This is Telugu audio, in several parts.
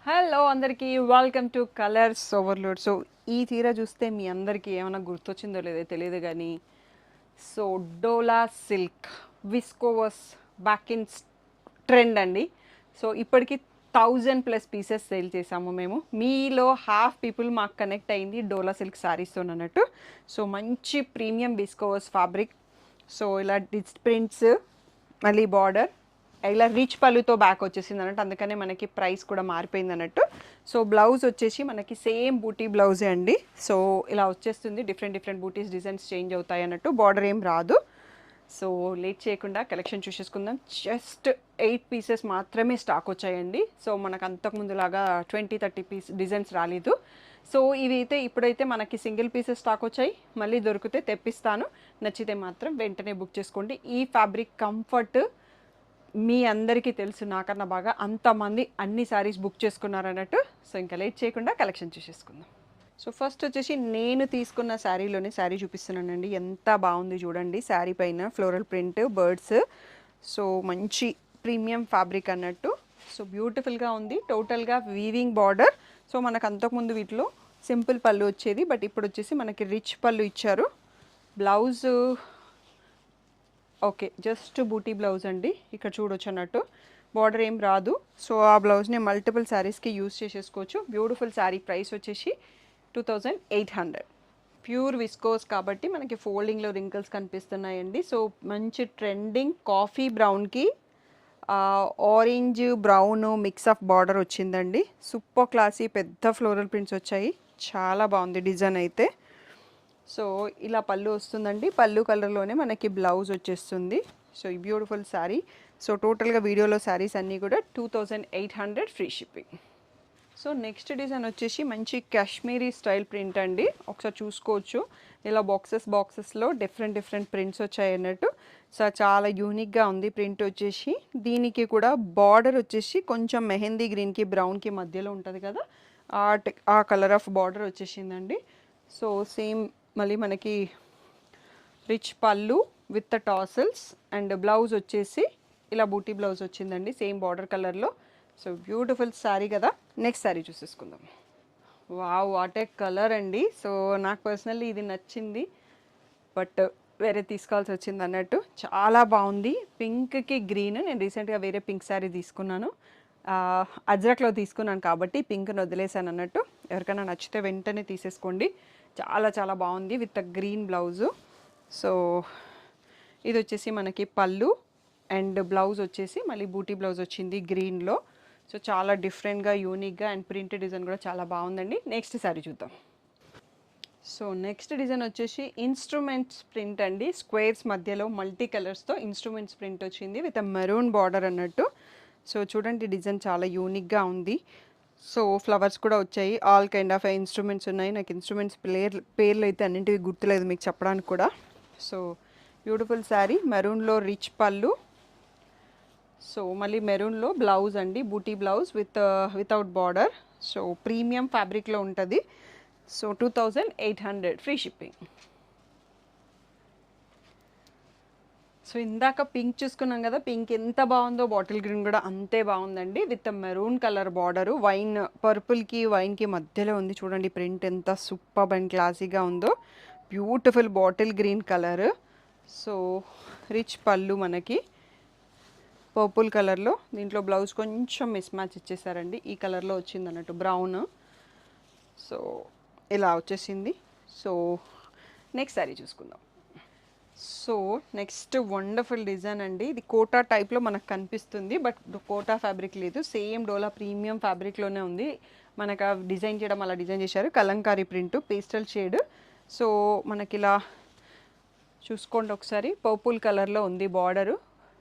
హలో అందరికీ welcome to colours overload. So ఈ చీర చూస్తే మీ అందరికీ ఏమైనా గుర్తొచ్చిందో లేదో తెలియదు కానీ so Dola silk viscose back in trend అండి. సో ఇప్పటికి 1000+ పీసెస్ సేల్ చేసాము మేము. మీలో హాఫ్ పీపుల్ మాకు కనెక్ట్ అయింది డోలా సిల్క్ శారీస్తో అన్నట్టు. సో మంచి ప్రీమియం విస్కోవస్ ఫ్యాబ్రిక్. సో ఇలా డిజిట్ ప్రింట్స్, మళ్ళీ బార్డర్, ఇలా రిచ్ పళ్ళుతో బ్యాక్ వచ్చేసింది అన్నట్టు. అందుకనే మనకి ప్రైస్ కూడా మారిపోయింది అన్నట్టు. సో బ్లౌజ్ వచ్చేసి మనకి సేమ్ బూటీ బ్లౌజే అండి. సో ఇలా వచ్చేస్తుంది, డిఫరెంట్ బూటీస్ డిజైన్స్ చేంజ్ అవుతాయి అన్నట్టు. బార్డర్ ఏం రాదు. సో లేట్ చేయకుండా కలెక్షన్ చూసేసుకుందాం. జస్ట్ 8 పీసెస్ మాత్రమే స్టాక్ వచ్చాయండి. సో మనకు అంతకుముందులాగా 20-30 పీస్ డిజైన్స్ రాలేదు. సో ఇవి అయితే ఇప్పుడైతే మనకి సింగిల్ పీసెస్ స్టాక్ వచ్చాయి. మళ్ళీ దొరికితే తెప్పిస్తాను. నచ్చితే మాత్రం వెంటనే బుక్ చేసుకోండి. ఈ ఫ్యాబ్రిక్ కంఫర్ట్ మీ అందరికీ తెలుసు నాకన్నా బాగా, అంతమంది అన్ని శారీస్ బుక్ చేసుకున్నారు అన్నట్టు. సో ఇంకా లేట్ చేయకుండా కలెక్షన్ చూసేసుకుందాం. సో ఫస్ట్ వచ్చేసి నేను తీసుకున్న శారీలోనే శారీ చూపిస్తున్నానండి. ఎంత బాగుంది చూడండి. శారీ పైన ఫ్లోరల్ ప్రింట్, బర్డ్స్, సో మంచి ప్రీమియం ఫ్యాబ్రిక్ అన్నట్టు. సో బ్యూటిఫుల్గా ఉంది. టోటల్గా వీవింగ్ బార్డర్. సో మనకు అంతకుముందు వీటిలో సింపుల్ పళ్ళు వచ్చేది, బట్ ఇప్పుడు వచ్చేసి మనకి రిచ్ పళ్ళు ఇచ్చారు. బ్లౌజ్ ఓకే, జస్ట్ బూటీ బ్లౌజ్ అండి. ఇక్కడ చూడొచ్చు అన్నట్టు. బార్డర్ ఏం రాదు. సో ఆ బ్లౌజ్ని మల్టిపుల్ శారీస్కి యూస్ చేసేసుకోవచ్చు. బ్యూటిఫుల్ శారీ. ప్రైస్ వచ్చేసి 2800. ప్యూర్ విస్కోస్ కాబట్టి మనకి ఫోల్డింగ్లో రింకిల్స్ కనిపిస్తున్నాయండి. సో మంచి ట్రెండింగ్ కాఫీ బ్రౌన్కి orange brown mix of border వచ్చిందండి. సూపర్ క్లాసీ పెద్ద ఫ్లోరల్ ప్రింట్స్ వచ్చాయి. చాలా బాగుంది డిజైన్ అయితే. సో ఇలా పళ్ళు వస్తుందండి. పళ్ళు కలర్లోనే మనకి బ్లౌజ్ వచ్చేస్తుంది. సో ఈ బ్యూటిఫుల్ శారీ. సో టోటల్గా వీడియోలో శారీస్ అన్నీ కూడా 2800 free shipping. So next design వచ్చేసి మంచి కాశ్మీరీ స్టైల్ ప్రింట్ అండి. ఒకసారి చూసుకోవచ్చు. ఇలా బాక్సెస్లో డిఫరెంట్ ప్రింట్స్ వచ్చాయి అన్నట్టు. సో చాలా యూనిక్గా ఉంది ప్రింట్ వచ్చేసి. దీనికి కూడా బార్డర్ వచ్చేసి కొంచెం మెహందీ గ్రీన్కి బ్రౌన్కి మధ్యలో ఉంటుంది కదా, ఆ కలర్ ఆఫ్ బార్డర్ వచ్చేసిందండి. సో సేమ్ మళ్ళీ మనకి రిచ్ పళ్ళు విత్ టాసల్స్ అండ్ బ్లౌజ్ వచ్చేసి ఇలా బూటీ బ్లౌజ్ వచ్చిందండి సేమ్ బార్డర్ కలర్లో. సో బ్యూటిఫుల్ శారీ కదా. నెక్స్ట్ శారీ చూసేసుకుందాం. వావ్, వాట్ ఏ కలర్ అండి. సో నాకు పర్సనల్లీ ఇది నచ్చింది, బట్ వేరే తీసుకోవాల్సి వచ్చింది అన్నట్టు. చాలా బాగుంది. పింక్కి గ్రీన్. నేను రీసెంట్గా వేరే పింక్ శారీ తీసుకున్నాను, అజ్రక్లో తీసుకున్నాను కాబట్టి పింక్ని వదిలేసాను అన్నట్టు. ఎవరికైనా నచ్చితే వెంటనే తీసేసుకోండి. చాలా బాగుంది విత్ గ్రీన్ బ్లౌజు. సో ఇది వచ్చేసి మనకి పళ్ళు అండ్ బ్లౌజ్ వచ్చేసి మళ్ళీ బూటీ బ్లౌజ్ వచ్చింది గ్రీన్లో. సో చాలా డిఫరెంట్గా యూనిక్గా అండ్ ప్రింట్ డిజైన్ కూడా చాలా బాగుందండి. నెక్స్ట్ శారీ చూద్దాం. సో నెక్స్ట్ డిజైన్ వచ్చేసి ఇన్స్ట్రుమెంట్స్ ప్రింట్ అండి. స్క్వేర్స్ మధ్యలో మల్టీ కలర్స్తో ఇన్స్ట్రుమెంట్స్ ప్రింట్ వచ్చింది విత్ మెరూన్ బార్డర్ అన్నట్టు. సో చూడండి డిజైన్ చాలా యూనిక్గా ఉంది. సో ఫ్లవర్స్ కూడా వచ్చాయి. ఆల్ కైండ్ ఆఫ్ ఇన్స్ట్రుమెంట్స్ ఉన్నాయి. నాకు ఇన్స్ట్రుమెంట్స్ పేర్లు అయితే అన్నింటివి గుర్తులేదు మీకు చెప్పడానికి కూడా. So beautiful sari. మెరూన్లో రిచ్ పళ్ళు. సో మళ్ళీ మెరూన్లో బ్లౌజ్ అండి, buti blouse without border. So premium ఫ్యాబ్రిక్లో ఉంటుంది. So 2800 free shipping. సో ఇందాక పింక్ చూసుకున్నాం కదా, పింక్ ఎంత బాగుందో బాటిల్ గ్రీన్ కూడా అంతే బాగుందండి విత్ మెరూన్ కలర్ బార్డరు. పర్పుల్కి వైన్కి మధ్యలో ఉంది. చూడండి ప్రింట్ ఎంత సూపర్ అండ్ క్లాసీగా ఉందో. Beautiful bottle green colour. So rich పళ్ళు మనకి పర్పుల్ కలర్లో. దీంట్లో బ్లౌజ్ కొంచెం మిస్ మ్యాచ్ ఇచ్చేసారండి. ఈ కలర్లో వచ్చింది అన్నట్టు బ్రౌన్. సో ఇలా వచ్చేసింది. సో నెక్స్ట్ శారీ చూసుకుందాం. సో నెక్స్ట్ వండర్ఫుల్ డిజైన్ అండి. ఇది కోటా టైప్లో మనకు కనిపిస్తుంది, బట్ కోటా ఫ్యాబ్రిక్ లేదు. సేమ్ డోలా ప్రీమియం ఫ్యాబ్రిక్లోనే ఉంది. మనకు డిజైన్ చేయడం అలా డిజైన్ చేశారు. Kalamkari print pastel shade. So మనకి ఇలా చూసుకోండి ఒకసారి. పర్పుల్ కలర్లో ఉంది బార్డరు.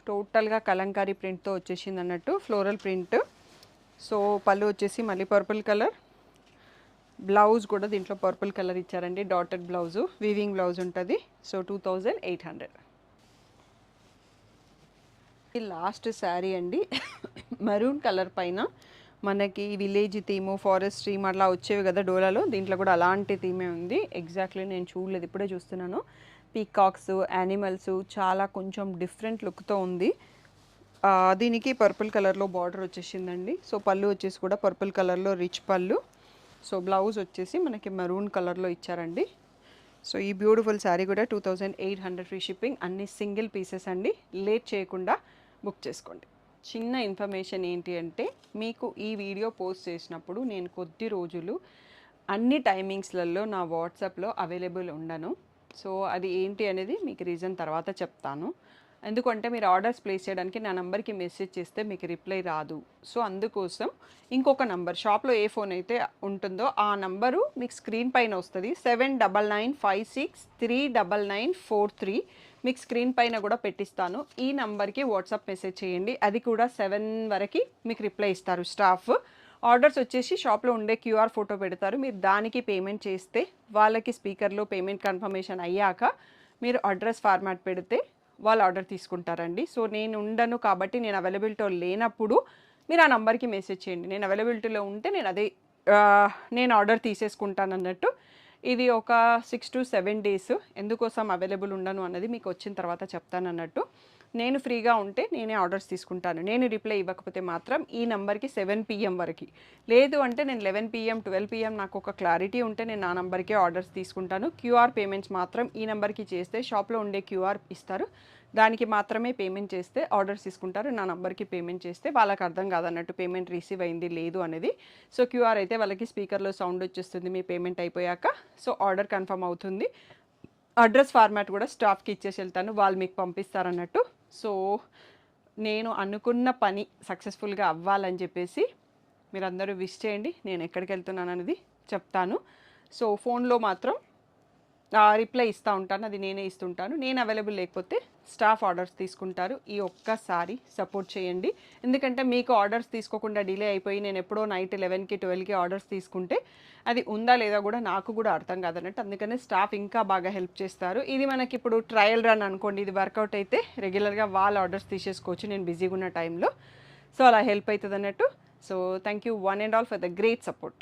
టోటల్గా కలంకారీ ప్రింట్తో వచ్చేసింది అన్నట్టు, ఫ్లోరల్ ప్రింట్. సో పళ్ళు వచ్చేసి మళ్ళీ పర్పుల్ కలర్. బ్లౌజ్ కూడా దీంట్లో పర్పుల్ కలర్ ఇచ్చారండి, డాటెడ్ బ్లౌజు, వీవింగ్ బ్లౌజ్ ఉంటుంది. సో 2800. ఈ లాస్ట్ శారీ అండి. మెరూన్ కలర్ పైన మనకి విలేజ్ థీము, ఫారెస్ట్ థీమ్ అట్లా వచ్చేవి కదా డోలాలో. దీంట్లో కూడా అలాంటి థీమే ఉంది. ఎగ్జాక్ట్లీ నేను చూడలేదు, ఇప్పుడే చూస్తున్నాను. పీకాక్స్, యానిమల్స్, చాలా కొంచెం డిఫరెంట్ లుక్తో ఉంది. దీనికి పర్పుల్ కలర్లో బార్డర్ వచ్చేసిందండి. సో పళ్ళు వచ్చేసి కూడా పర్పుల్ కలర్లో రిచ్ పళ్ళు. సో బ్లౌజ్ వచ్చేసి మనకి మెరూన్ కలర్లో ఇచ్చారండి. సో ఈ బ్యూటిఫుల్ శారీ కూడా 2800 ఫ్రీ షిప్పింగ్. అన్ని సింగిల్ పీసెస్ అండి. లేట్ చేయకుండా బుక్ చేసుకోండి. చిన్న ఇన్ఫర్మేషన్ ఏంటి అంటే, మీకు ఈ వీడియో పోస్ట్ చేసినప్పుడు నేను కొద్ది రోజులు అన్ని టైమింగ్స్లలో నా వాట్సాప్లో అవైలబుల్ ఉండను. సో అది ఏంటి అనేది మీకు రీజన్ తర్వాత చెప్తాను. ఎందుకంటే మీరు ఆర్డర్స్ ప్లేస్ చేయడానికి నా నంబర్కి మెసేజ్ చేస్తే మీకు రిప్లై రాదు. సో అందుకోసం ఇంకొక నంబర్, షాప్లో ఏ ఫోన్ అయితే ఉంటుందో ఆ నంబరు మీకు స్క్రీన్ పైన వస్తుంది. 7995639943 మీకు స్క్రీన్ పైన కూడా పెట్టిస్తాను. ఈ నంబర్కి వాట్సాప్ మెసేజ్ చేయండి. అది కూడా 7 వరకు మీకు రిప్లై ఇస్తారు స్టాఫ్. ఆర్డర్స్ వచ్చేసి షాప్లో ఉండే క్యూఆర్ ఫోటో పెడతారు. మీరు దానికి పేమెంట్ చేస్తే వాళ్ళకి స్పీకర్లో పేమెంట్ కన్ఫర్మేషన్ అయ్యాక మీరు అడ్రస్ ఫార్మాట్ పెడితే వాళ్ళు ఆర్డర్ తీసుకుంటారండి. సో నేను ఉండను కాబట్టి, నేను అవైలబిలిటీలో లేనప్పుడు మీరు ఆ నంబర్కి మెసేజ్ చేయండి. నేను అవైలబిలిటీలో ఉంటే నేను ఆర్డర్ తీసేసుకుంటాను అన్నట్టు. ఇది ఒక 6 to 7 డేస్. ఎందుకోసం అవైలబుల్ ఉండను అన్నది మీకు వచ్చిన తర్వాత చెప్తాను అన్నట్టు. నేను ఫ్రీగా ఉంటే నేనే ఆర్డర్స్ తీసుకుంటాను. నేను రిప్లై ఇవ్వకపోతే మాత్రం ఈ నెంబర్కి 7 PM వరకు, లేదు అంటే నేను 11 PM 12 PM నాకు ఒక క్లారిటీ ఉంటే నేను ఆ నెంబర్కే ఆర్డర్స్ తీసుకుంటాను. క్యూఆర్ పేమెంట్స్ మాత్రం ఈ నెంబర్కి చేస్తే షాప్లో ఉండే క్యూఆర్ ఇస్తారు, దానికి మాత్రమే పేమెంట్ చేస్తే ఆర్డర్స్ తీసుకుంటారు. నా నెంబర్కి పేమెంట్ చేస్తే వాళ్ళకి అర్థం కాదన్నట్టు పేమెంట్ రిసీవ్ అయింది లేదు అనేది. సో క్యూఆర్ అయితే వాళ్ళకి స్పీకర్లో సౌండ్ వచ్చేస్తుంది మీ పేమెంట్ అయిపోయాక. సో ఆర్డర్ కన్ఫర్మ్ అవుతుంది. అడ్రస్ ఫార్మాట్ కూడా స్టాఫ్కి ఇచ్చేసి వెళ్తాను, వాళ్ళు మీకు పంపిస్తారన్నట్టు. సో నేను అనుకున్న పని సక్సెస్ఫుల్గా అవ్వాలని చెప్పేసి మీరందరూ విష్ చేయండి. నేను ఎక్కడికి వెళ్తున్నాను అనేది చెప్తాను. సో ఫోన్లో మాత్రం రిప్లై ఇస్తూ ఉంటాను, అది నేనే ఇస్తుంటాను. నేను అవైలబుల్ లేకపోతే స్టాఫ్ ఆర్డర్స్ తీసుకుంటారు. ఈ ఒక్కసారి సపోర్ట్ చేయండి. ఎందుకంటే మీకు ఆర్డర్స్ తీసుకోకుండా డిలే అయిపోయి నేను ఎప్పుడో నైట్ 11కి 12కి ఆర్డర్స్ తీసుకుంటే అది ఉందా లేదా కూడా నాకు కూడా అర్థం కాదన్నట్టు. అందుకనే స్టాఫ్ ఇంకా బాగా హెల్ప్ చేస్తారు. ఇది మనకి ఇప్పుడు ట్రయల్ రన్ అనుకోండి, ఇది వర్కౌట్ అయితే రెగ్యులర్గా వాళ్ళ ఆర్డర్స్ తీసేసుకోవచ్చు నేను బిజీగా ఉన్న టైంలో. సో అలా హెల్ప్ అవుతుంది అన్నట్టు. So thank you one and all for the great support.